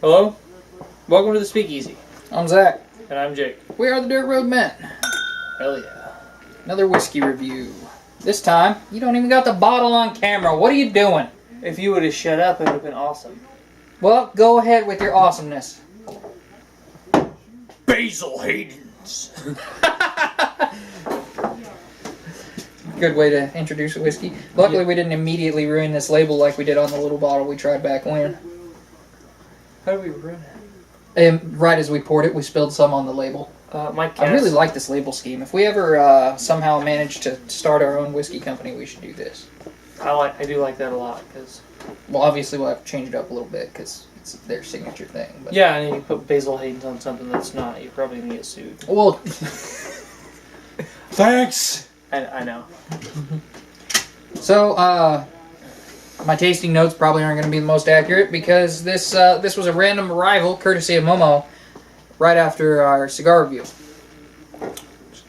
Hello? Welcome to the Speakeasy. I'm Zach. And I'm Jake. We are the Dirt Road Men. Hell yeah. Another whiskey review. This time, you don't even got the bottle on camera. What are you doing? If you would have shut up, it would have been awesome. Well, go ahead with your awesomeness. Basil Hayden's. Good way to introduce a whiskey. Luckily, we didn't immediately ruin this label like we did on the little bottle we tried back when. How do we ruin it? And right as we poured it, we spilled some on the label. My I really like this label scheme. If we ever somehow manage to start our own whiskey company, we should do this. I do like that a lot, because... Well, obviously, we'll have to change it up a little bit, because it's their signature thing. But. Yeah, and you put Basil Hayden's on something that's not, you're probably going to get sued. Well... Thanks! I know. So, my tasting notes probably aren't going to be the most accurate because this was a random arrival, courtesy of Momo, right after our cigar review.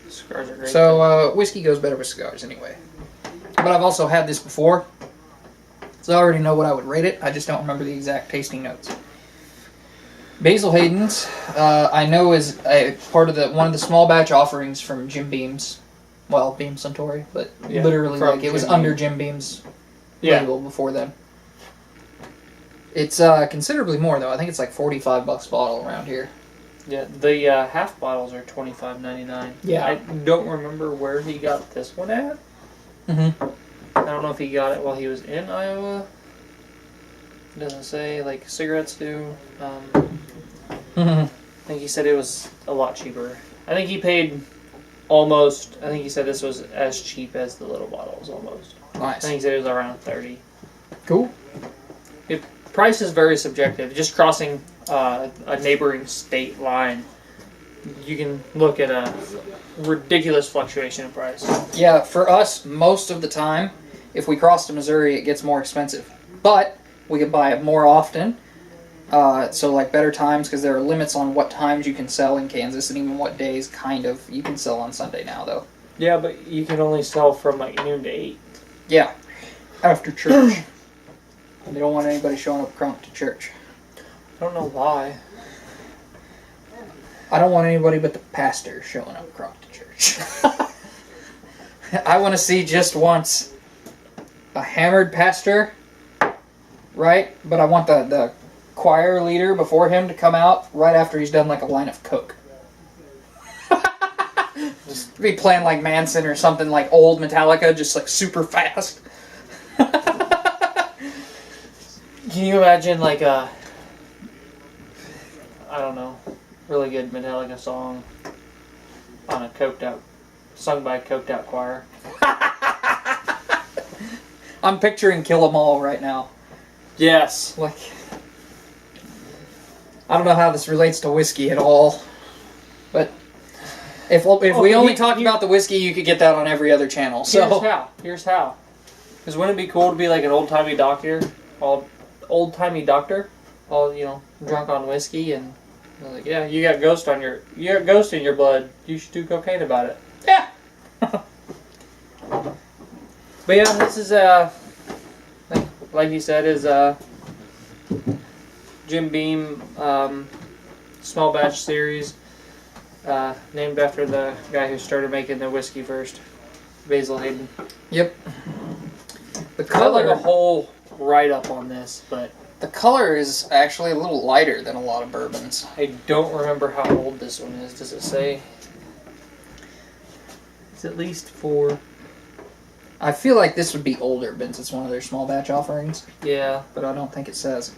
Cigars are great. So, whiskey goes better with cigars anyway. But I've also had this before, so I already know what I would rate it. I just don't remember the exact tasting notes. Basil Hayden's, I know is a part of one of the small batch offerings from Jim Beam's. Well, Beam Suntory, but yeah, literally like it was Jim under Beam. Jim Beam's label before then. It's considerably more though. I think it's like $45 a bottle around here. Yeah, the half bottles are $25.99. Yeah. I don't remember where he got this one at. Mm-hmm. I don't know if he got it while he was in Iowa. It doesn't say, like cigarettes do. I think he said it was a lot cheaper. I think he paid almost, I think he said this was as cheap as the little bottles almost. Nice. I think he said it was around 30. Cool. Price is very subjective. Just crossing a neighboring state line, you can look at a ridiculous fluctuation in price. Yeah, for us, most of the time, if we cross to Missouri, it gets more expensive. But we can buy it more often. So like better times, because there are limits on what times you can sell in Kansas and even what days, kind of. You can sell on Sunday now, though. Yeah, but you can only sell from like noon to 8. Yeah, after church. They don't want anybody showing up crunk to church. I don't know why. I don't want anybody but the pastor showing up crunk to church. I want to see just once a hammered pastor, right? But I want the choir leader before him to come out right after he's done like a line of coke. Just be playing like Manson or something, like old Metallica, just like super fast. Can you imagine like a, I don't know, really good Metallica song on a sung by a coked out choir? I'm picturing Kill 'Em All right now. Yes. Like, I don't know how this relates to whiskey at all, but if we only talked about the whiskey, you could get that on every other channel. So Here's how. Because wouldn't it be cool to be like an old-timey doctor, all drunk on whiskey, and like, yeah, you got ghost in your blood. You should do cocaine about it. yeah. But yeah, this is like you said, is Jim Beam small batch series, named after the guy who started making the whiskey first, Basil Hayden. Yep. The I have like color, a whole write-up on this, but the color is actually a little lighter than a lot of bourbons. I don't remember how old this one is. Does it say? It's at least 4. I feel like this would be older since it's one of their small batch offerings, Yeah. but I don't think it says.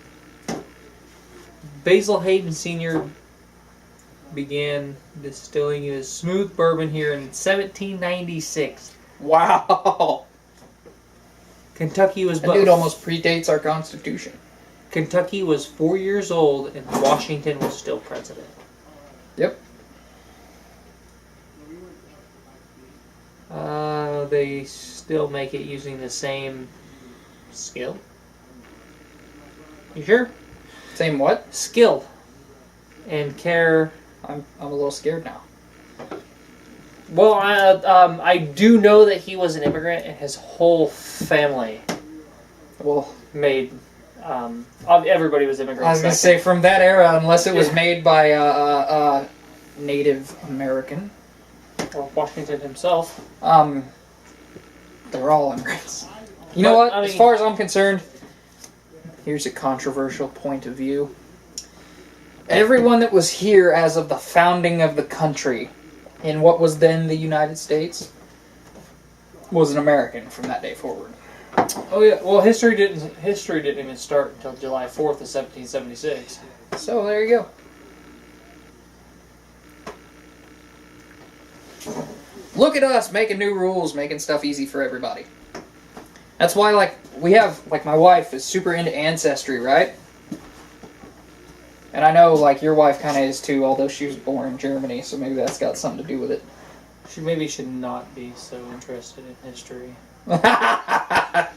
Basil Hayden Sr. began distilling his smooth bourbon here in 1796. Wow. Kentucky was That dude almost predates our Constitution. Kentucky was 4 years old and Washington was still president. Yep. They still make it using the same skill. You sure? Same what? Skill and care. I'm a little scared now. Well, I do know that he was an immigrant and his whole family Well, made Everybody was immigrants. I was going to say, from that era, unless it was made by a Native American. Or Washington himself. They're all immigrants. You know what? As far as I'm concerned, here's a controversial point of view. Everyone that was here as of the founding of the country, in what was then the United States, was an American from that day forward. Oh yeah, well history didn't even start until July 4th of 1776. So there you go. Look at us making new rules, making stuff easy for everybody. That's why, like, we have, like, my wife is super into Ancestry, right? And I know, like, your wife kind of is too, although she was born in Germany, so maybe that's got something to do with it. She maybe should not be so interested in history. At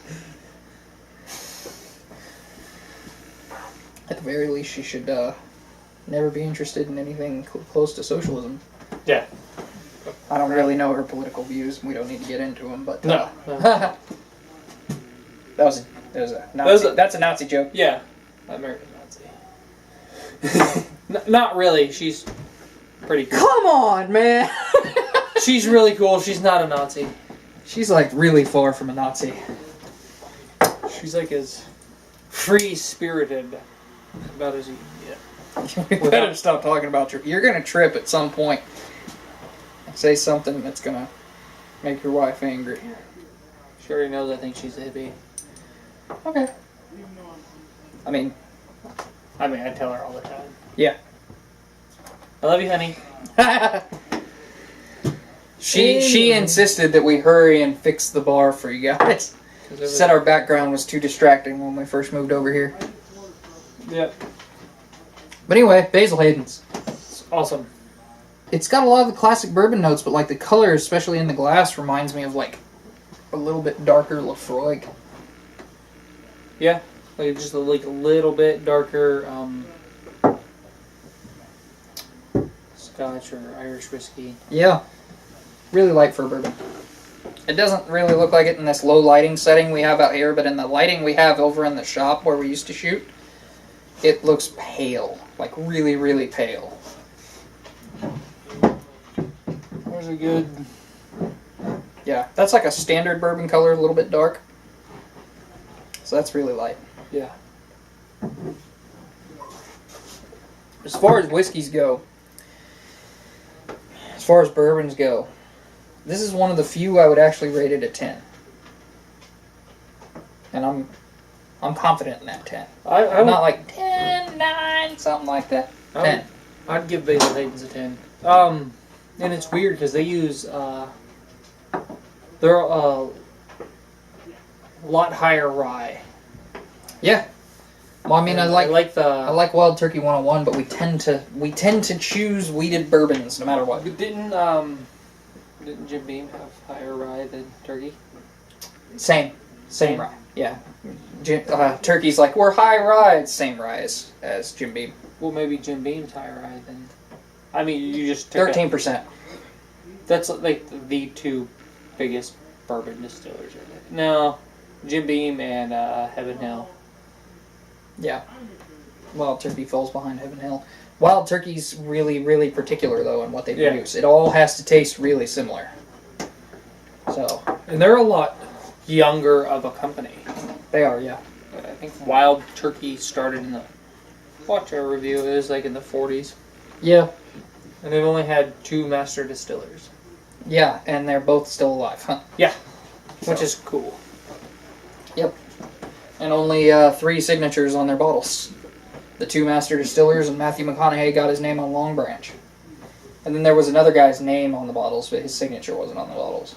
the very least, she should never be interested in anything close to socialism. Yeah. I don't really know her political views. We don't need to get into them, but no. That was a Nazi. That's a Nazi joke. Yeah, American Nazi. Not really. She's pretty cool. Come on, man. She's really cool. She's not a Nazi. She's like really far from a Nazi. She's like as free-spirited about as you can get. We better stop talking about you're gonna trip at some point. Say something that's gonna make your wife angry. She already knows I think she's a hippie. Okay. I mean, I tell her all the time. Yeah. I love you, honey. She insisted that we hurry and fix the bar for you guys. Said our background was too distracting when we first moved over here. Yep. But anyway, Basil Hayden's. It's awesome. It's got a lot of the classic bourbon notes, but like the color, especially in the glass, reminds me of like a little bit darker Lafroig. Yeah, like just a little bit darker Scotch or Irish whiskey. Yeah, really light for bourbon. It doesn't really look like it in this low lighting setting we have out here, but in the lighting we have over in the shop where we used to shoot, it looks pale, like really, really pale. There's a good... Yeah, that's like a standard bourbon color, a little bit dark. So that's really light. Yeah. As far as whiskeys go, as far as bourbons go, this is one of the few I would actually rate it a 10. And I'm confident in that 10. I'm not like 10, 9, something like that. 10. I'd give Basil Hayden's a 10. And it's weird because they use they're a lot higher rye. Yeah. Well, I mean, I like Wild Turkey 101, but we tend to choose weeded bourbons no matter what. Didn't Jim Beam have higher rye than Turkey? Same rye. Yeah. Turkey's like, we're high rye. It's same rye as Jim Beam. Well, maybe Jim Beam's higher rye than. I mean, you just 13%. That's like the two biggest bourbon distillers. No, Jim Beam and Heaven Hill. Yeah. Wild Turkey falls behind Heaven Hill. Wild Turkey's really, really particular, though, in what they produce. It all has to taste really similar. So. And they're a lot younger of a company. They are, yeah. I think Wild Turkey started in the... Watch our review. It was like in the 40s. Yeah. And they've only had 2 master distillers. Yeah, and they're both still alive, huh? Yeah. Which is cool. Yep. And only 3 signatures on their bottles. The 2 master distillers, and Matthew McConaughey got his name on Long Branch. And then there was another guy's name on the bottles, but his signature wasn't on the bottles.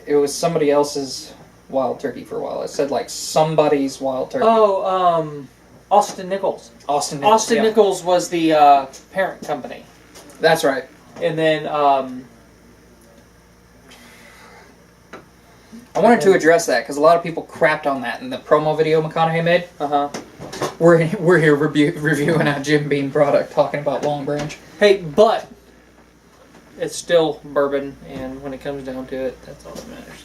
It was somebody else's Wild Turkey for a while. It said like somebody's Wild Turkey. Oh, Austin Nichols. Austin Nichols was the parent company. That's right. And then I wanted to address that because a lot of people crapped on that in the promo video McConaughey made. We're here reviewing a Jim Beam product, talking about Long Branch. Hey, but it's still bourbon, and when it comes down to it, that's all that matters.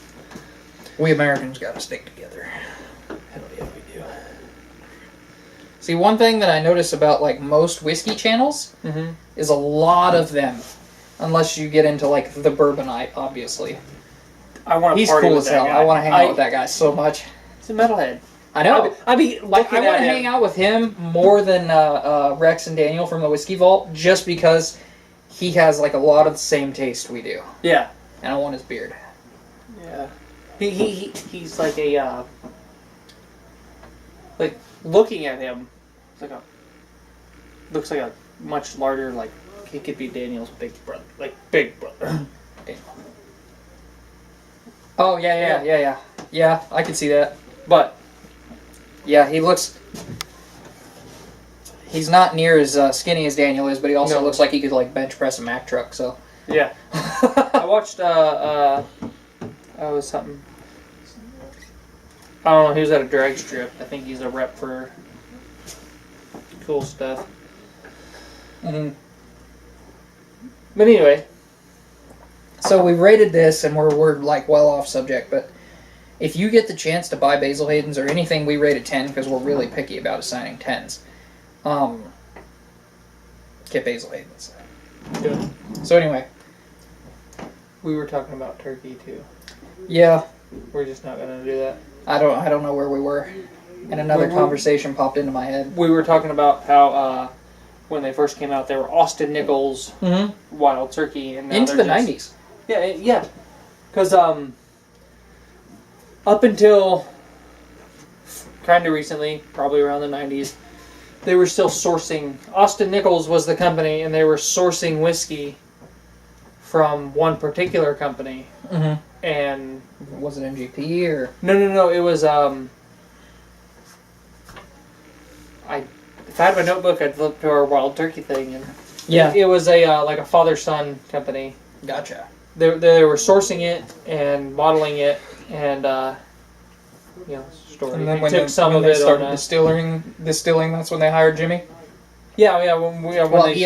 We Americans got to stick together. Hell yeah, we do. See, one thing that I notice about like most whiskey channels is a lot of them, unless you get into like the Bourbonite, obviously. He's cool as hell. I want to hang out with that guy so much. He's a metalhead. I know. I want to hang out with him more than Rex and Daniel from the Whiskey Vault, just because he has like a lot of the same taste we do. Yeah. And I want his beard. Yeah. He's like a like looking at him, it's looks like a much larger, like he could be Daniel's big brother, like big brother. Oh yeah. I can see that. But yeah, he's not near as skinny as Daniel is, but he also looks like he could like bench press a Mack truck. So yeah. I watched was something. I don't know. He was at a drag strip. I think he's a rep for cool stuff. Mm-hmm. But anyway, so we rated this, and we're like well off subject, but if you get the chance to buy Basil Hayden's or anything we rate at 10, because we're really picky about assigning 10s, get Basil Hayden's. good. So anyway, We were talking about turkey too. yeah, We're just not gonna do that. I don't know where we were, and another conversation popped into my head. We were talking about how when they first came out, they were Austin Nichols wild turkey, and now Into the 90s. Yeah. Because up until kind of recently, probably around the 90s, they were still sourcing. Austin Nichols was the company, and they were sourcing whiskey from one particular company. Mm-hmm. And was it MGP or no, it was if I had my notebook, I'd look to our wild turkey thing, and it was a like a father-son company. Gotcha. They were sourcing it and modeling it, and story. And then they took some of it started distilling, that's when they hired Jimmy. Yeah. He had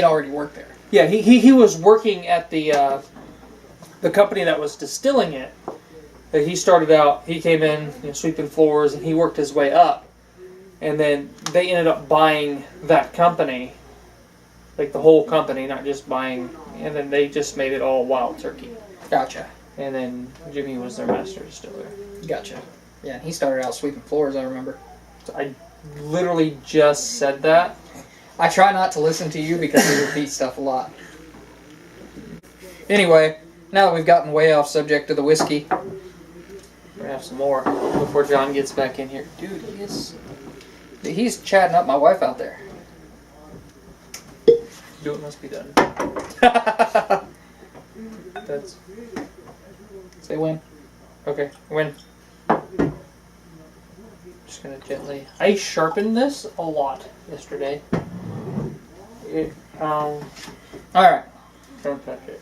already worked there. Yeah, he was working at the company that was distilling it. But he started out. He came in sweeping floors, and he worked his way up. And then they ended up buying that company, like the whole company, not just buying. And then they just made it all wild turkey. Gotcha. And then Jimmy was their master distiller. Gotcha. Yeah, and he started out sweeping floors, I remember. So I literally just said that. I try not to listen to you because you repeat stuff a lot. Anyway, now that we've gotten way off subject to the whiskey, We're gonna have some more before John gets back in here. Dude, he's chatting up my wife out there. Do it must be done. That's Say when. okay. When. Just gonna gently. I sharpened this a lot yesterday. All right. Don't touch it.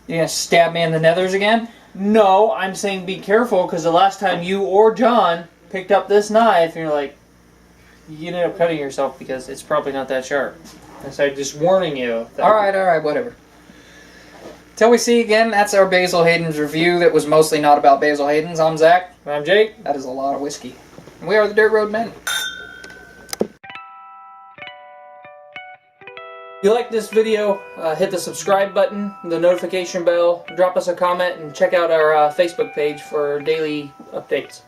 You gonna stab me in the nethers again? No, I'm saying be careful because the last time you or John picked up this knife, and you're like, you ended up cutting yourself because it's probably not that sharp. And so I'm just warning you. All right, whatever. Till we see you again, that's our Basil Hayden's review that was mostly not about Basil Hayden's. I'm Zach. I'm Jake. That is a lot of whiskey. And we are the Dirt Road Men. If you like this video, hit the subscribe button, the notification bell, drop us a comment, and check out our Facebook page for daily updates.